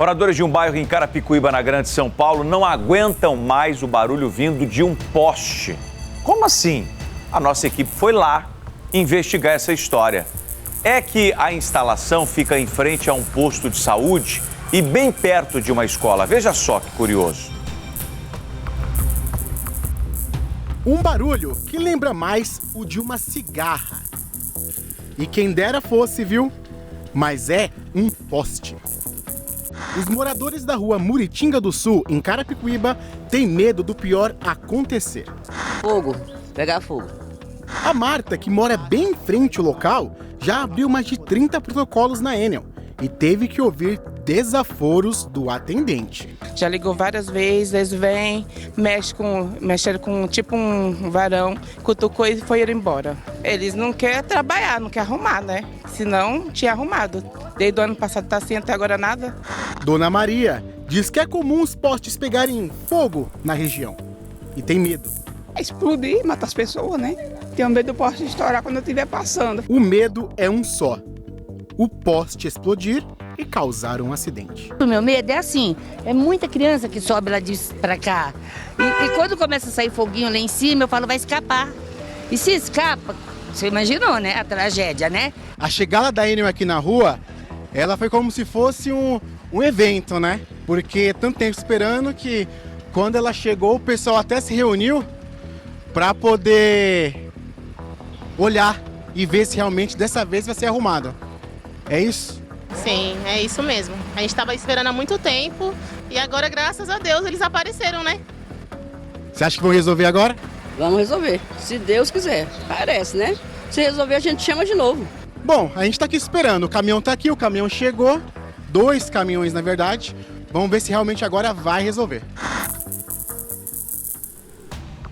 Moradores de um bairro em Carapicuíba, na Grande São Paulo, não aguentam mais o barulho vindo de um poste. Como assim? A nossa equipe foi lá investigar essa história. É que a instalação fica em frente a um posto de saúde e bem perto de uma escola. Veja só que curioso. Um barulho que lembra mais o de uma cigarra. E quem dera fosse, viu? Mas é um poste. Os moradores da rua Muritinga do Sul, em Carapicuíba, têm medo do pior acontecer. Fogo, pegar fogo. A Marta, que mora bem em frente ao local, já abriu mais de 30 protocolos na Enel e teve que ouvir desaforos do atendente. Já ligou várias vezes, eles vêm, mexeram com tipo um varão, cutucou e foi embora. Eles não querem trabalhar, não querem arrumar, né? Senão tinha arrumado. Desde o ano passado tá assim, até agora nada. Dona Maria diz que é comum os postes pegarem fogo na região e tem medo. Explodir, matar as pessoas, né? Tenho medo do poste estourar quando eu estiver passando. O medo é um só: o poste explodir e causar um acidente. O meu medo é assim, é muita criança que sobe lá pra cá. E quando começa a sair foguinho lá em cima, eu falo, vai escapar. E se escapa, você imaginou, né? A tragédia, né? A chegada da Enel aqui na rua, ela foi como se fosse um evento, né? Porque tanto tempo esperando que quando ela chegou, o pessoal até se reuniu para poder olhar e ver se realmente dessa vez vai ser arrumado. É isso? Sim, é isso mesmo. A gente estava esperando há muito tempo e agora, graças a Deus, eles apareceram, né? Você acha que vão resolver agora? Vamos resolver, se Deus quiser. Parece, né? Se resolver, a gente chama de novo. Bom, a gente está aqui esperando. O caminhão está aqui, o caminhão chegou. 2 caminhões, na verdade. Vamos ver se realmente agora vai resolver.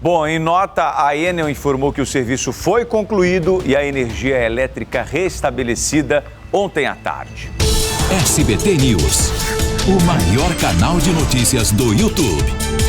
Bom, em nota, a Enel informou que o serviço foi concluído e a energia elétrica restabelecida ontem à tarde. SBT News, o maior canal de notícias do YouTube.